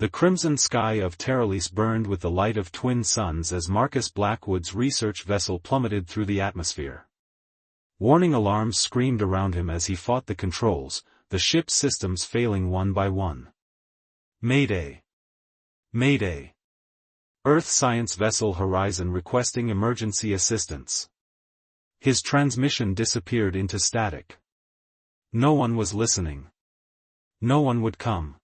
The crimson sky of Terralis burned with the light of twin suns as Marcus Blackwood's research vessel plummeted through the atmosphere. Warning alarms screamed around him as he fought the controls, the ship's systems failing one by one. Mayday! Mayday! Earth Science Vessel Horizon requesting emergency assistance. His transmission disappeared into static. No one was listening. No one would come.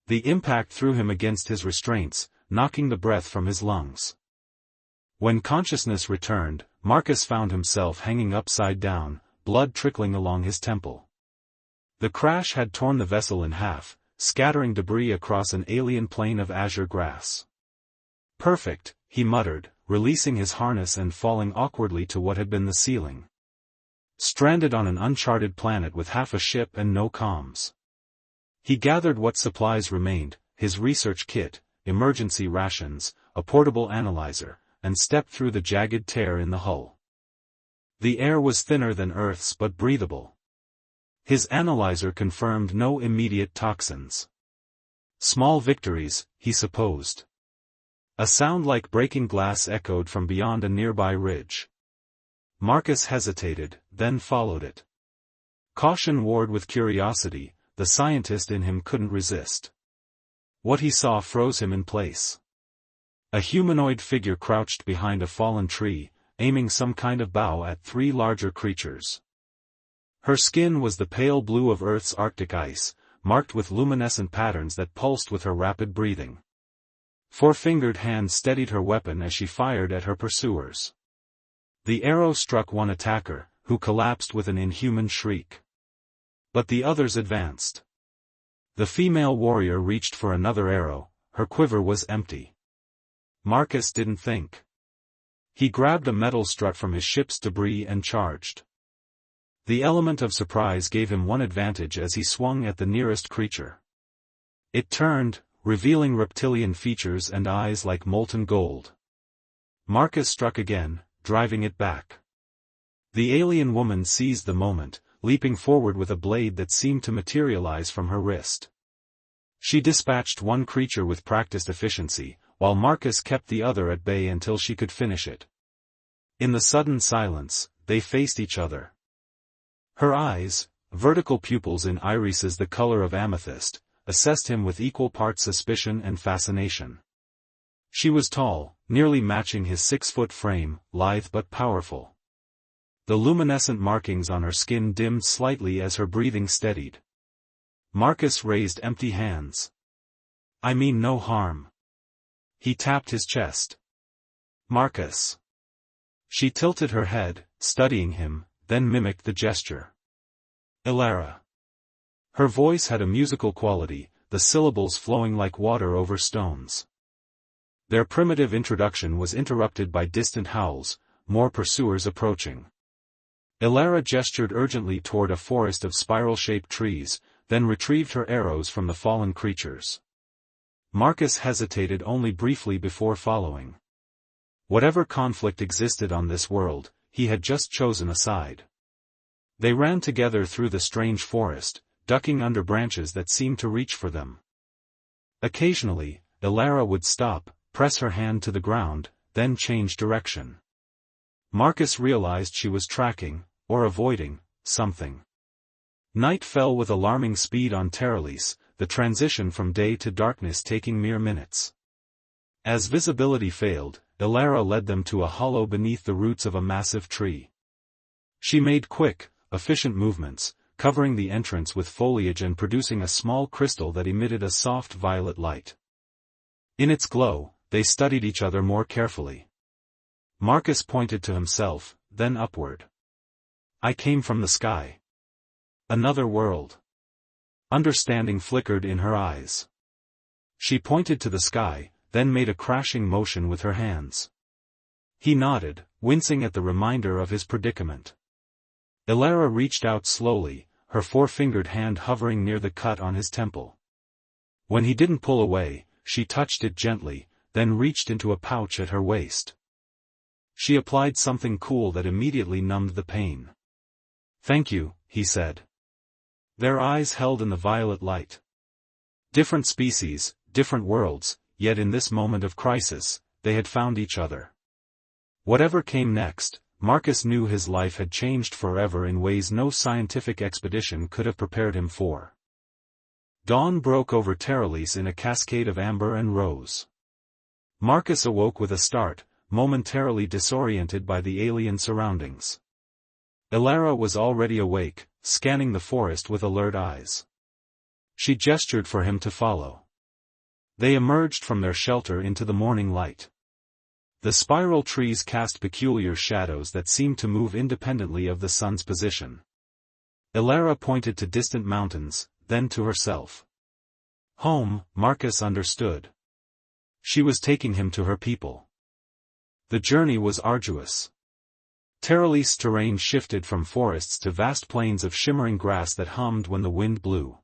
The impact threw him against his restraints, knocking the breath from his lungs. When consciousness returned, Marcus found himself hanging upside down, blood trickling along his temple. The crash had torn the vessel in half, scattering debris across an alien plain of azure grass. Perfect, he muttered, releasing his harness and falling awkwardly to what had been the ceiling. Stranded on an uncharted planet with half a ship and no comms. He gathered what supplies remained, his research kit, emergency rations, a portable analyzer, and stepped through the jagged tear in the hull. The air was thinner than Earth's but breathable. His analyzer confirmed no immediate toxins. Small victories, he supposed. A sound like breaking glass echoed from beyond a nearby ridge. Marcus hesitated, then followed it. Caution warred with curiosity. The scientist in him couldn't resist. What he saw froze him in place. A humanoid figure crouched behind a fallen tree, aiming some kind of bow at three larger creatures. Her skin was the pale blue of Earth's Arctic ice, marked with luminescent patterns that pulsed with her rapid breathing. Four-fingered hands steadied her weapon as she fired at her pursuers. The arrow struck one attacker, who collapsed with an inhuman shriek. But the others advanced. The female warrior reached for another arrow, her quiver was empty. Marcus didn't think. He grabbed a metal strut from his ship's debris and charged. The element of surprise gave him one advantage as he swung at the nearest creature. It turned, revealing reptilian features and eyes like molten gold. Marcus struck again, driving it back. The alien woman seized the moment, leaping forward with a blade that seemed to materialize from her wrist. She dispatched one creature with practiced efficiency, while Marcus kept the other at bay until she could finish it. In the sudden silence, they faced each other. Her eyes, vertical pupils in irises the color of amethyst, assessed him with equal parts suspicion and fascination. She was tall, nearly matching his 6-foot frame, lithe but powerful. The luminescent markings on her skin dimmed slightly as her breathing steadied. Marcus raised empty hands. "I mean no harm." He tapped his chest. "Marcus." She tilted her head, studying him, then mimicked the gesture. "Elara." Her voice had a musical quality, the syllables flowing like water over stones. Their primitive introduction was interrupted by distant howls, more pursuers approaching. Elara gestured urgently toward a forest of spiral-shaped trees, then retrieved her arrows from the fallen creatures. Marcus hesitated only briefly before following. Whatever conflict existed on this world, he had just chosen a side. They ran together through the strange forest, ducking under branches that seemed to reach for them. Occasionally, Elara would stop, press her hand to the ground, then change direction. Marcus realized she was tracking, or avoiding, something. Night fell with alarming speed on Terralis, the transition from day to darkness taking mere minutes. As visibility failed, Elara led them to a hollow beneath the roots of a massive tree. She made quick, efficient movements, covering the entrance with foliage and producing a small crystal that emitted a soft violet light. In its glow, they studied each other more carefully. Marcus pointed to himself, then upward. "I came from the sky. Another world." Understanding flickered in her eyes. She pointed to the sky, then made a crashing motion with her hands. He nodded, wincing at the reminder of his predicament. Elara reached out slowly, her four-fingered hand hovering near the cut on his temple. When he didn't pull away, she touched it gently, then reached into a pouch at her waist. She applied something cool that immediately numbed the pain. "Thank you," he said. Their eyes held in the violet light. Different species, different worlds, yet in this moment of crisis, they had found each other. Whatever came next, Marcus knew his life had changed forever in ways no scientific expedition could have prepared him for. Dawn broke over Terralise in a cascade of amber and rose. Marcus awoke with a start, momentarily disoriented by the alien surroundings. Elara was already awake, scanning the forest with alert eyes. She gestured for him to follow. They emerged from their shelter into the morning light. The spiral trees cast peculiar shadows that seemed to move independently of the sun's position. Elara pointed to distant mountains, then to herself. Home, Marcus understood. She was taking him to her people. The journey was arduous. Terralise terrain shifted from forests to vast plains of shimmering grass that hummed when the wind blew.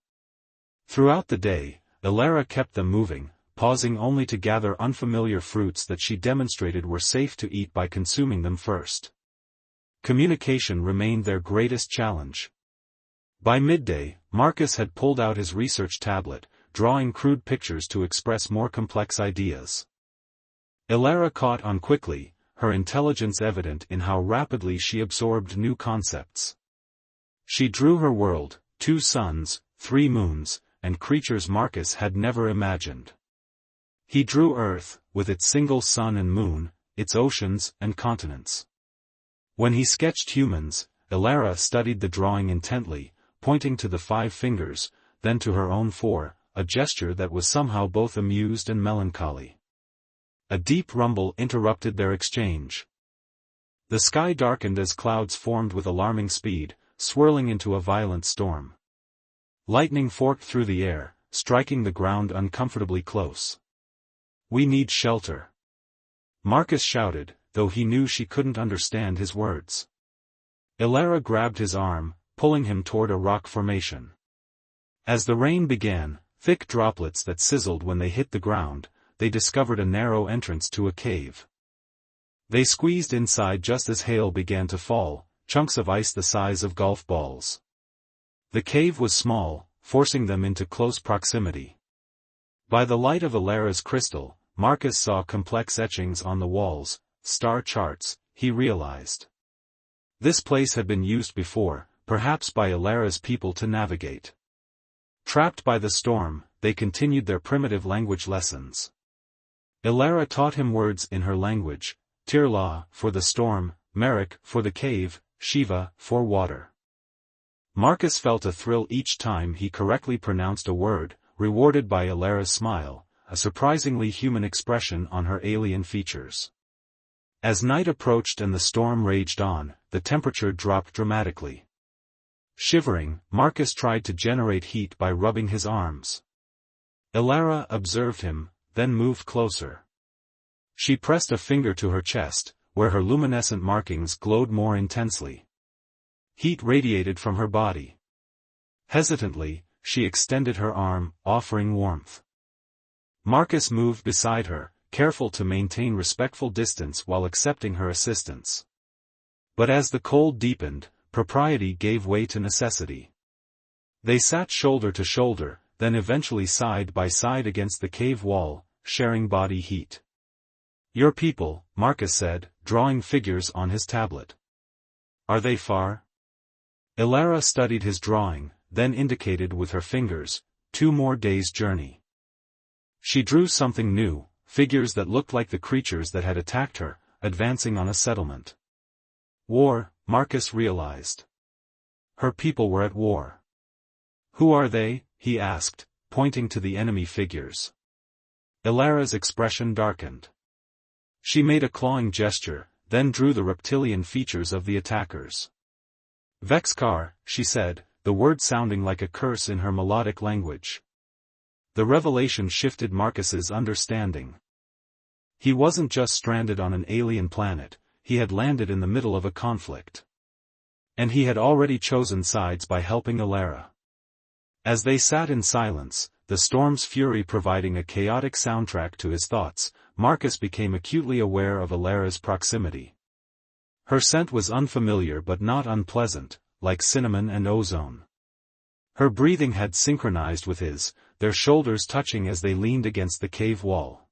Throughout the day, Elara kept them moving, pausing only to gather unfamiliar fruits that she demonstrated were safe to eat by consuming them first. Communication remained their greatest challenge. By midday, Marcus had pulled out his research tablet, drawing crude pictures to express more complex ideas. Elara caught on quickly, her intelligence evident in how rapidly she absorbed new concepts. She drew her world, 2 suns, 3 moons, and creatures Marcus had never imagined. He drew Earth, with its single sun and moon, its oceans and continents. When he sketched humans, Elara studied the drawing intently, pointing to the 5 fingers, then to her own 4, a gesture that was somehow both amused and melancholy. A deep rumble interrupted their exchange. The sky darkened as clouds formed with alarming speed, swirling into a violent storm. Lightning forked through the air, striking the ground uncomfortably close. "We need shelter," Marcus shouted, though he knew she couldn't understand his words. Elara grabbed his arm, pulling him toward a rock formation. As the rain began, thick droplets that sizzled when they hit the ground, they discovered a narrow entrance to a cave. They squeezed inside just as hail began to fall, chunks of ice the size of golf balls. The cave was small, forcing them into close proximity. By the light of Elara's crystal, Marcus saw complex etchings on the walls, star charts, he realized. This place had been used before, perhaps by Elara's people to navigate. Trapped by the storm, they continued their primitive language lessons. Elara taught him words in her language, Tirla for the storm, Merrick for the cave, Shiva for water. Marcus felt a thrill each time he correctly pronounced a word, rewarded by Elara's smile, a surprisingly human expression on her alien features. As night approached and the storm raged on, the temperature dropped dramatically. Shivering, Marcus tried to generate heat by rubbing his arms. Elara observed him, then moved closer. She pressed a finger to her chest, where her luminescent markings glowed more intensely. Heat radiated from her body. Hesitantly, she extended her arm, offering warmth. Marcus moved beside her, careful to maintain respectful distance while accepting her assistance. But as the cold deepened, propriety gave way to necessity. They sat shoulder to shoulder, then eventually side by side against the cave wall, sharing body heat. "Your people," Marcus said, drawing figures on his tablet. "Are they far?" Elara studied his drawing, then indicated with her fingers, 2 more days' journey. She drew something new, figures that looked like the creatures that had attacked her, advancing on a settlement. War, Marcus realized. Her people were at war. "Who are they?" he asked, pointing to the enemy figures. Elara's expression darkened. She made a clawing gesture, then drew the reptilian features of the attackers. "Vexkar," she said, the word sounding like a curse in her melodic language. The revelation shifted Marcus's understanding. He wasn't just stranded on an alien planet, he had landed in the middle of a conflict. And he had already chosen sides by helping Elara. As they sat in silence, the storm's fury providing a chaotic soundtrack to his thoughts, Marcus became acutely aware of Elara's proximity. Her scent was unfamiliar but not unpleasant, like cinnamon and ozone. Her breathing had synchronized with his, their shoulders touching as they leaned against the cave wall.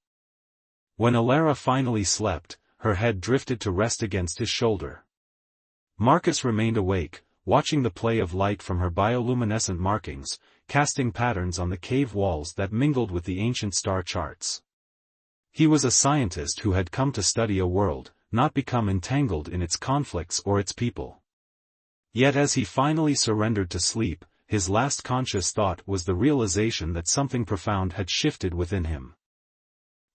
When Alara finally slept, her head drifted to rest against his shoulder. Marcus remained awake, watching the play of light from her bioluminescent markings, casting patterns on the cave walls that mingled with the ancient star charts. He was a scientist who had come to study a world, not become entangled in its conflicts or its people. Yet as he finally surrendered to sleep, his last conscious thought was the realization that something profound had shifted within him.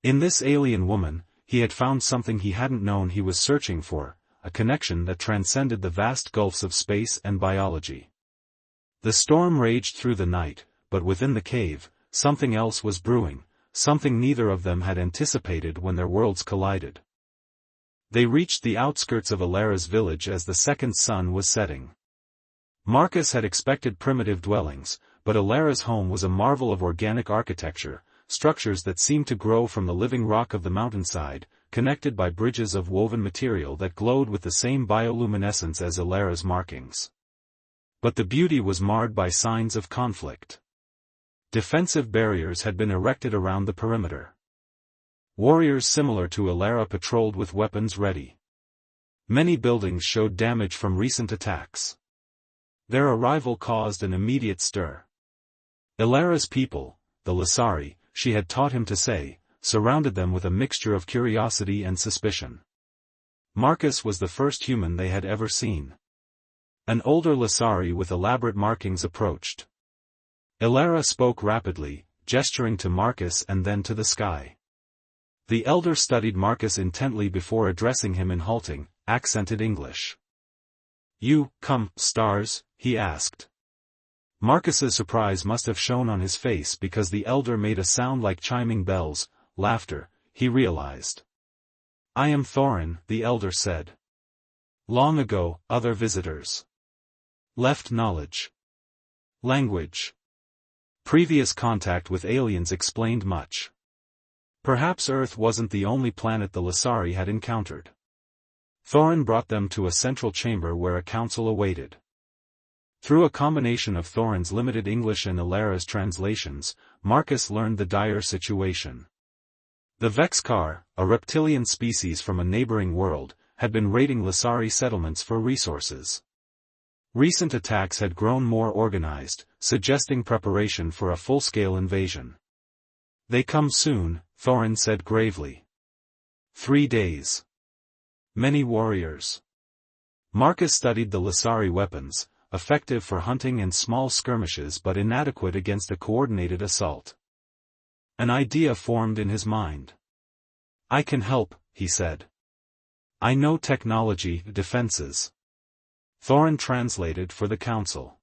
In this alien woman, he had found something he hadn't known he was searching for, a connection that transcended the vast gulfs of space and biology. The storm raged through the night, but within the cave, something else was brewing, something neither of them had anticipated when their worlds collided. They reached the outskirts of Alara's village as the second sun was setting. Marcus had expected primitive dwellings, but Alara's home was a marvel of organic architecture, structures that seemed to grow from the living rock of the mountainside, connected by bridges of woven material that glowed with the same bioluminescence as Alara's markings. But the beauty was marred by signs of conflict. Defensive barriers had been erected around the perimeter. Warriors similar to Alara patrolled with weapons ready. Many buildings showed damage from recent attacks. Their arrival caused an immediate stir. Alara's people, the Lasari, she had taught him to say, surrounded them with a mixture of curiosity and suspicion. Marcus was the first human they had ever seen. An older Lasari with elaborate markings approached. Alara spoke rapidly, gesturing to Marcus and then to the sky. The elder studied Marcus intently before addressing him in halting, accented English. "You, come, stars?" he asked. Marcus's surprise must have shown on his face because the elder made a sound like chiming bells, laughter, he realized. "I am Thorin," the elder said. "Long ago, other visitors left knowledge. Language. Previous contact with aliens explained much. Perhaps Earth wasn't the only planet the Lasari had encountered. Thorin brought them to a central chamber where a council awaited. Through a combination of Thorin's limited English and Alara's translations, Marcus learned the dire situation. The Vexkar, a reptilian species from a neighboring world, had been raiding Lasari settlements for resources. Recent attacks had grown more organized, suggesting preparation for a full-scale invasion. "They come soon," Thorin said gravely. 3 days. Many warriors. Marcus studied the Lasari weapons, effective for hunting and small skirmishes but inadequate against a coordinated assault. An idea formed in his mind. "I can help," he said. "I know technology, defenses." Thorin translated for the council.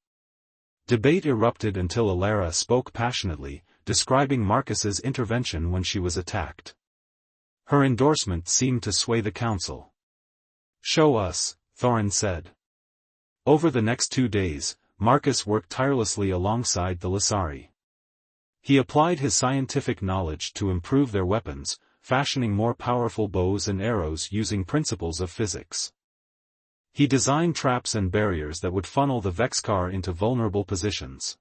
Debate erupted until Alara spoke passionately, describing Marcus's intervention when she was attacked. Her endorsement seemed to sway the council. "Show us," Thorin said. Over the next 2 days, Marcus worked tirelessly alongside the Lasari. He applied his scientific knowledge to improve their weapons, fashioning more powerful bows and arrows using principles of physics. He designed traps and barriers that would funnel the Vexkar into vulnerable positions.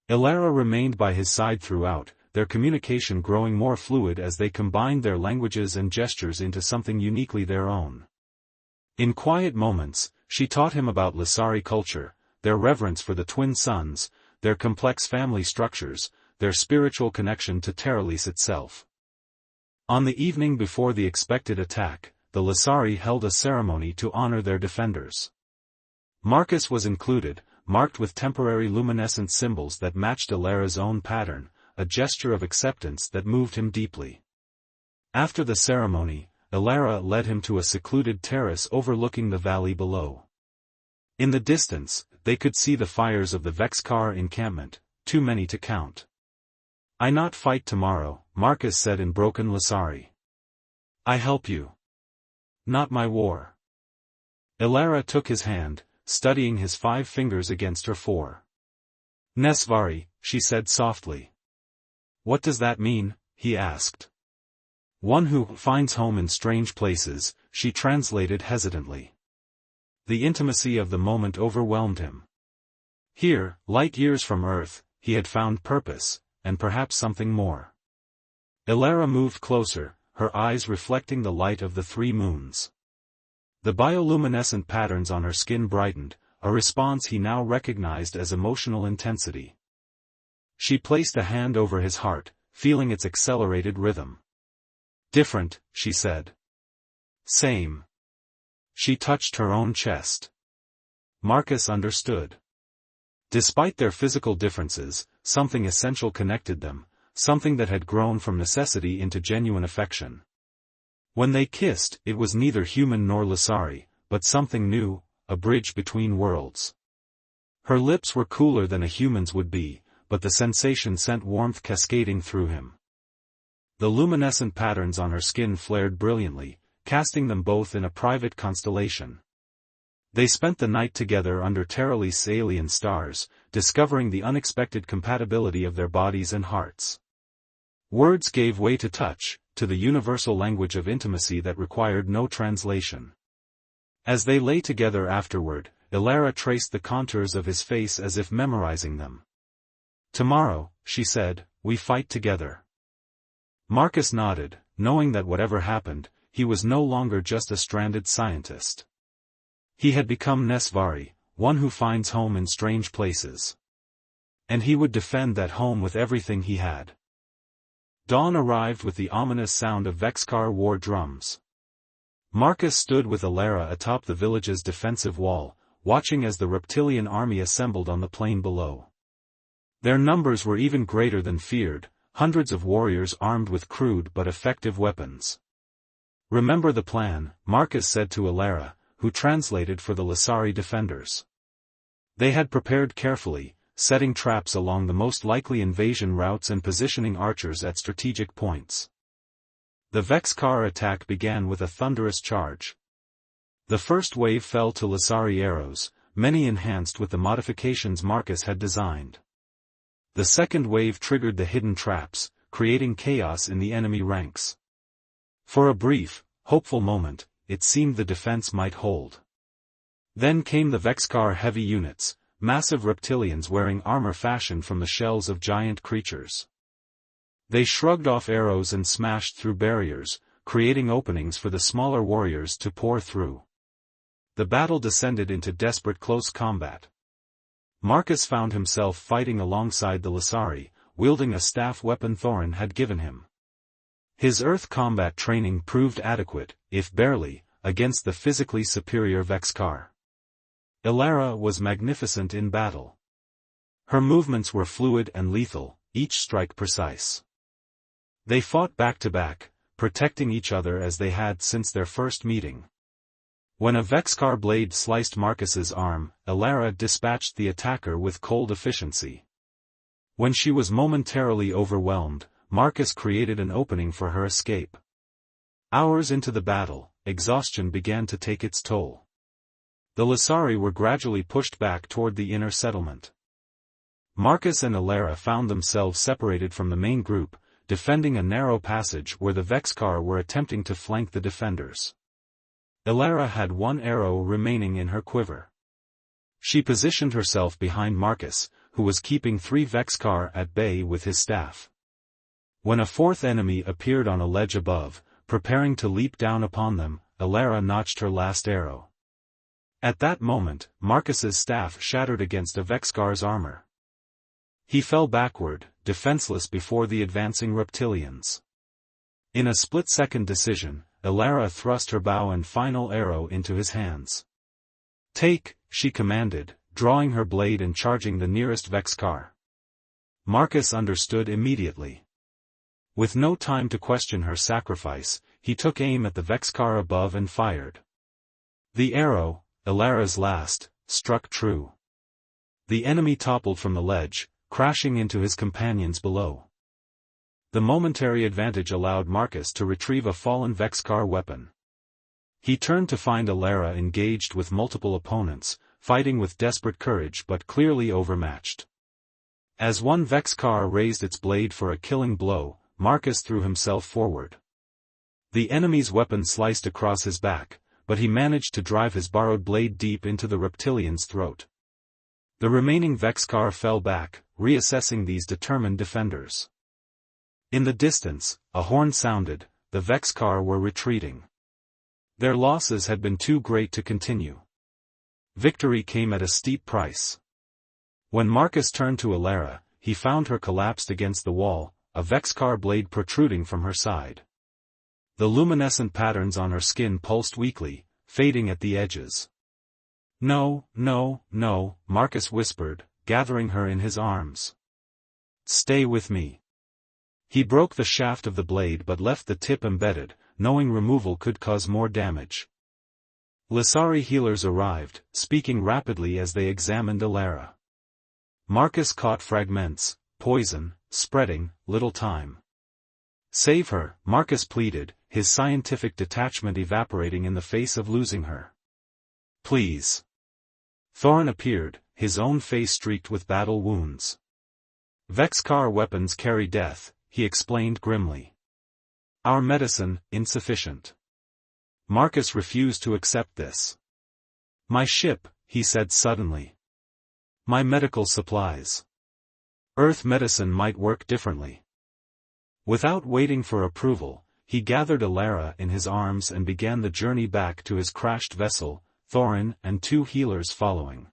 Alara remained by his side throughout, their communication growing more fluid as they combined their languages and gestures into something uniquely their own. In quiet moments, she taught him about Lasari culture, their reverence for the twin suns, their complex family structures, their spiritual connection to Terralis itself. On the evening before the expected attack, the Lasari held a ceremony to honor their defenders. Marcus was included, marked with temporary luminescent symbols that matched Alara's own pattern, a gesture of acceptance that moved him deeply. After the ceremony, Alara led him to a secluded terrace overlooking the valley below. In the distance, they could see the fires of the Vexkar encampment, too many to count. "I not fight tomorrow," Marcus said in broken Lasari. "I help you. Not my war." Alara took his hand, studying his 5 fingers against her 4. "Nesvari," she said softly. "What does that mean?" he asked. "One who finds home in strange places," she translated hesitantly. The intimacy of the moment overwhelmed him. Here, light years from Earth, he had found purpose, and perhaps something more. Elara moved closer, her eyes reflecting the light of the 3 moons. The bioluminescent patterns on her skin brightened, a response he now recognized as emotional intensity. She placed a hand over his heart, feeling its accelerated rhythm. "Different," she said. "Same." She touched her own chest. Marcus understood. Despite their physical differences, something essential connected them, something that had grown from necessity into genuine affection. When they kissed, it was neither human nor Lasari, but something new, a bridge between worlds. Her lips were cooler than a human's would be, but the sensation sent warmth cascading through him. The luminescent patterns on her skin flared brilliantly, casting them both in a private constellation. They spent the night together under Terrali's alien stars, discovering the unexpected compatibility of their bodies and hearts. Words gave way to touch, to the universal language of intimacy that required no translation. As they lay together afterward, Elara traced the contours of his face as if memorizing them. "Tomorrow," she said, "we fight together." Marcus nodded, knowing that whatever happened, he was no longer just a stranded scientist. He had become Nesvari, one who finds home in strange places. And he would defend that home with everything he had. Dawn arrived with the ominous sound of Vexkar war drums. Marcus stood with Elara atop the village's defensive wall, watching as the reptilian army assembled on the plain below. Their numbers were even greater than feared, hundreds of warriors armed with crude but effective weapons. "Remember the plan," Marcus said to Elara, who translated for the Lasari defenders. They had prepared carefully, setting traps along the most likely invasion routes and positioning archers at strategic points. The Vexkar attack began with a thunderous charge. The first wave fell to Lasari arrows, many enhanced with the modifications Marcus had designed. The second wave triggered the hidden traps, creating chaos in the enemy ranks. For a brief, hopeful moment, it seemed the defense might hold. Then came the Vexkar heavy units, massive reptilians wearing armor fashioned from the shells of giant creatures. They shrugged off arrows and smashed through barriers, creating openings for the smaller warriors to pour through. The battle descended into desperate close combat. Marcus found himself fighting alongside the Lasari, wielding a staff weapon Thorin had given him. His Earth combat training proved adequate, if barely, against the physically superior Vexkar. Elara was magnificent in battle. Her movements were fluid and lethal, each strike precise. They fought back to back, protecting each other as they had since their first meeting. When a Vexkar blade sliced Marcus's arm, Elara dispatched the attacker with cold efficiency. When she was momentarily overwhelmed, Marcus created an opening for her escape. Hours into the battle, exhaustion began to take its toll. The Lasari were gradually pushed back toward the inner settlement. Marcus and Elara found themselves separated from the main group, defending a narrow passage where the Vexkar were attempting to flank the defenders. Elara had one arrow remaining in her quiver. She positioned herself behind Marcus, who was keeping 3 Vexkar at bay with his staff. When a fourth enemy appeared on a ledge above, preparing to leap down upon them, Elara notched her last arrow. At that moment, Marcus's staff shattered against a Vexkar's armor. He fell backward, defenseless before the advancing reptilians. In a split-second decision, Elara thrust her bow and final arrow into his hands. "Take," she commanded, drawing her blade and charging the nearest Vexkar. Marcus understood immediately. With no time to question her sacrifice, he took aim at the Vexkar above and fired. The arrow, Elara's last, struck true. The enemy toppled from the ledge, crashing into his companions below. The momentary advantage allowed Marcus to retrieve a fallen Vexkar weapon. He turned to find Elara engaged with multiple opponents, fighting with desperate courage but clearly overmatched. As one Vexkar raised its blade for a killing blow, Marcus threw himself forward. The enemy's weapon sliced across his back, but he managed to drive his borrowed blade deep into the reptilian's throat. The remaining Vexcar fell back, reassessing these determined defenders. In the distance, a horn sounded, the Vexcar were retreating. Their losses had been too great to continue. Victory came at a steep price. When Marcus turned to Alara, he found her collapsed against the wall, a Vexcar blade protruding from her side. The luminescent patterns on her skin pulsed weakly, fading at the edges. "No, no, no," Marcus whispered, gathering her in his arms. "Stay with me." He broke the shaft of the blade but left the tip embedded, knowing removal could cause more damage. Lissari healers arrived, speaking rapidly as they examined Alara. Marcus caught fragments, poison, spreading, little time. "Save her," Marcus pleaded, his scientific detachment evaporating in the face of losing her. "Please." Thorin appeared, his own face streaked with battle wounds. "Vexcar weapons carry death," he explained grimly. "Our medicine, insufficient." Marcus refused to accept this. "My ship," he said suddenly. "My medical supplies. Earth medicine might work differently." Without waiting for approval, he gathered Alara in his arms and began the journey back to his crashed vessel, Thorin and 2 healers following.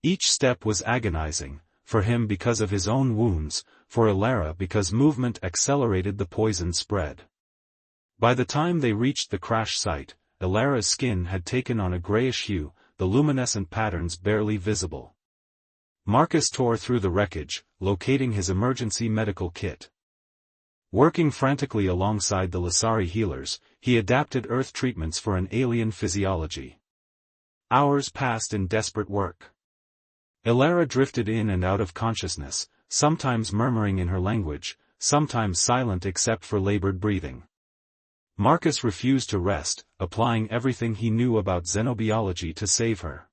Each step was agonizing, for him because of his own wounds, for Alara because movement accelerated the poison spread. By the time they reached the crash site, Alara's skin had taken on a grayish hue, the luminescent patterns barely visible. Marcus tore through the wreckage, locating his emergency medical kit. Working frantically alongside the Lissari healers, he adapted Earth treatments for an alien physiology. Hours passed in desperate work. Alara drifted in and out of consciousness, sometimes murmuring in her language, sometimes silent except for labored breathing. Marcus refused to rest, applying everything he knew about xenobiology to save her.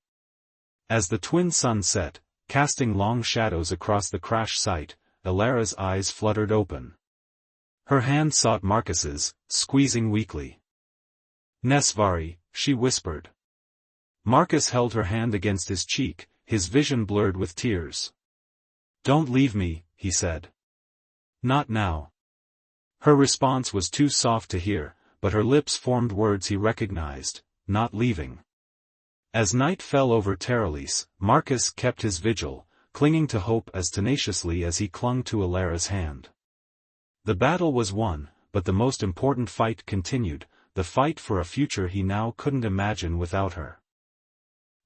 As the twin sun set, casting long shadows across the crash site, Alara's eyes fluttered open. Her hand sought Marcus's, squeezing weakly. "Nesvari," she whispered. Marcus held her hand against his cheek, his vision blurred with tears. "Don't leave me," he said. "Not now." Her response was too soft to hear, but her lips formed words he recognized, "Not leaving." As night fell over Terralise, Marcus kept his vigil, clinging to hope as tenaciously as he clung to Alara's hand. The battle was won, but the most important fight continued, the fight for a future he now couldn't imagine without her.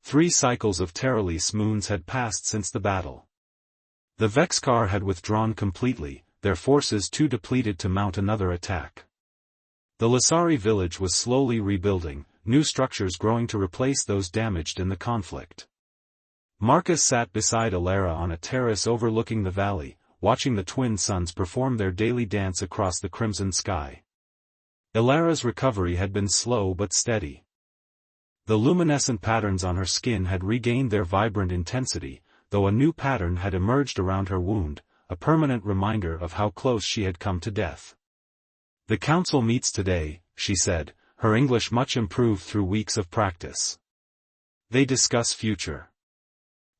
3 cycles of Terralise moons had passed since the battle. The Vexcar had withdrawn completely, their forces too depleted to mount another attack. The Lissari village was slowly rebuilding, new structures growing to replace those damaged in the conflict. Marcus sat beside Alara on a terrace overlooking the valley, watching the twin suns perform their daily dance across the crimson sky. Alara's recovery had been slow but steady. The luminescent patterns on her skin had regained their vibrant intensity, though a new pattern had emerged around her wound, a permanent reminder of how close she had come to death. "The council meets today," she said, her English much improved through weeks of practice. "They discuss future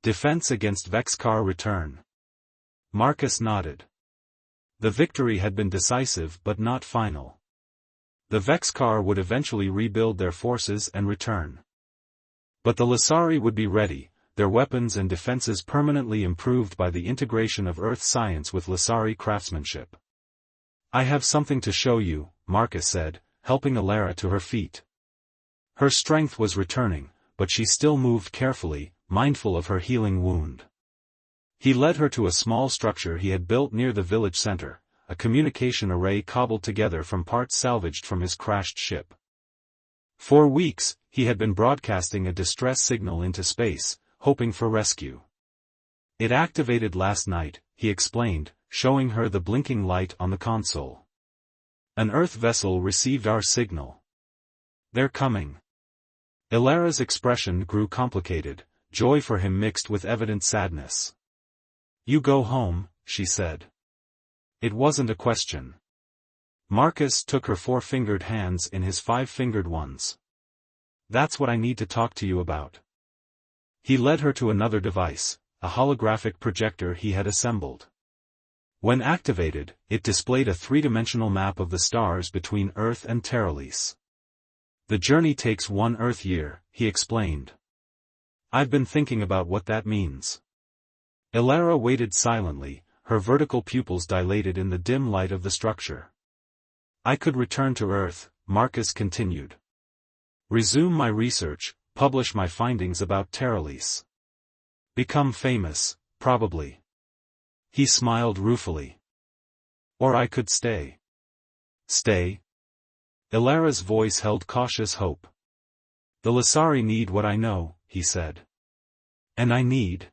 defense against Vexcar return." Marcus nodded. The victory had been decisive but not final. The Vexcar would eventually rebuild their forces and return. But the Lissari would be ready, their weapons and defenses permanently improved by the integration of Earth science with Lissari craftsmanship. "I have something to show you," Marcus said, helping Alara to her feet. Her strength was returning, but she still moved carefully, mindful of her healing wound. He led her to a small structure he had built near the village center, a communication array cobbled together from parts salvaged from his crashed ship. For weeks, he had been broadcasting a distress signal into space, hoping for rescue. "It activated last night," he explained, showing her the blinking light on the console. "An Earth vessel received our signal. They're coming." Alara's expression grew complicated, joy for him mixed with evident sadness. "You go home," she said. It wasn't a question. Marcus took her 4-fingered hands in his 5-fingered ones. "That's what I need to talk to you about." He led her to another device, a holographic projector he had assembled. When activated, it displayed a three-dimensional map of the stars between Earth and Terralis. The journey takes 1 Earth year, he explained. I've been thinking about what that means. Elara waited silently, her vertical pupils dilated in the dim light of the structure. I could return to Earth, Marcus continued. Resume my research, publish my findings about Terralis. Become famous, probably. He smiled ruefully. Or I could stay. Stay? Elara's voice held cautious hope. The Lasari need what I know, he said. And I need.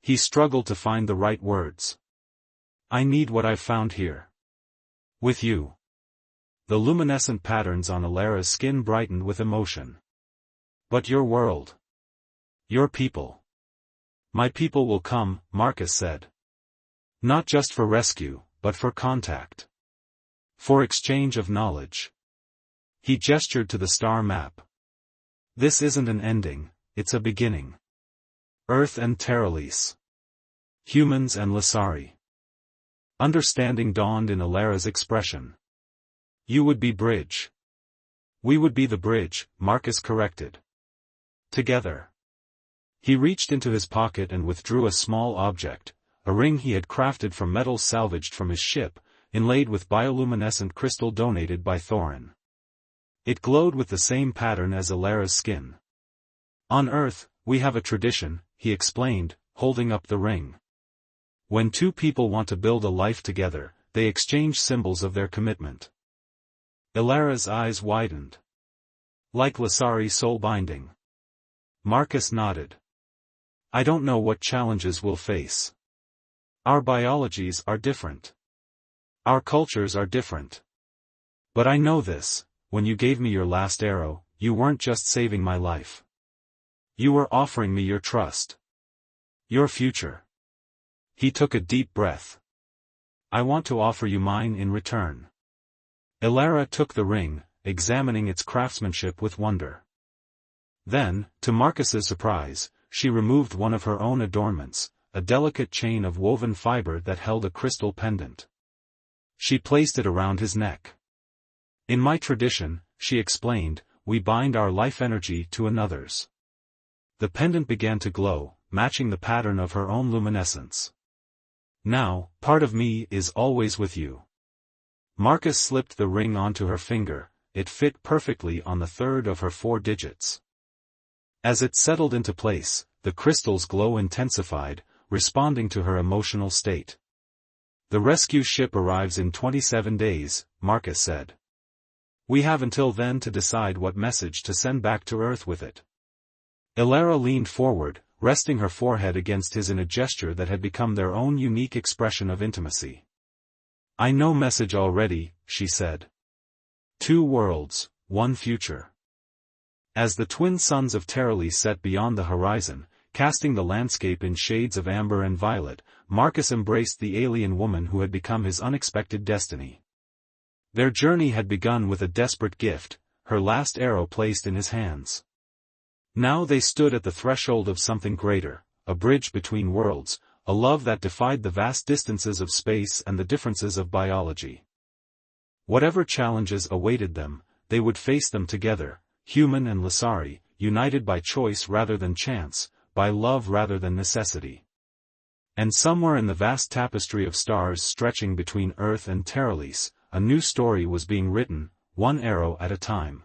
He struggled to find the right words. I need what I've found here. With you. The luminescent patterns on Elara's skin brightened with emotion. But your world. Your people. My people will come, Marcus said. Not just for rescue, but for contact. For exchange of knowledge. He gestured to the star map. This isn't an ending, it's a beginning. Earth and Terralis. Humans and Lasari. Understanding dawned in Elara's expression. You would be bridge. We would be the bridge, Marcus corrected. Together. He reached into his pocket and withdrew a small object, a ring he had crafted from metal salvaged from his ship, inlaid with bioluminescent crystal donated by Thorin. It glowed with the same pattern as Elara's skin. On Earth, we have a tradition, he explained, holding up the ring. When two people want to build a life together, they exchange symbols of their commitment. Elara's eyes widened. Like Lasari soul binding. Marcus nodded. I don't know what challenges we'll face. Our biologies are different. Our cultures are different. But I know this, when you gave me your last arrow, you weren't just saving my life. You were offering me your trust. Your future. He took a deep breath. I want to offer you mine in return. Elara took the ring, examining its craftsmanship with wonder. Then, to Marcus's surprise, she removed one of her own adornments, a delicate chain of woven fiber that held a crystal pendant. She placed it around his neck. In my tradition, she explained, we bind our life energy to another's. The pendant began to glow, matching the pattern of her own luminescence. Now, part of me is always with you. Marcus slipped the ring onto her finger, it fit perfectly on the third of her 4 digits. As it settled into place, the crystal's glow intensified, responding to her emotional state. The rescue ship arrives in 27 days, Marcus said. We have until then to decide what message to send back to Earth with it. Elara leaned forward, resting her forehead against his in a gesture that had become their own unique expression of intimacy. I know message already, she said. 2 worlds, 1 future. As the twin suns of Terralis set beyond the horizon, casting the landscape in shades of amber and violet, Marcus embraced the alien woman who had become his unexpected destiny. Their journey had begun with a desperate gift, her last arrow placed in his hands. Now they stood at the threshold of something greater, a bridge between worlds, a love that defied the vast distances of space and the differences of biology. Whatever challenges awaited them, they would face them together, human and Lasari, united by choice rather than chance, by love rather than necessity. And somewhere in the vast tapestry of stars stretching between Earth and Terralis, a new story was being written, one arrow at a time.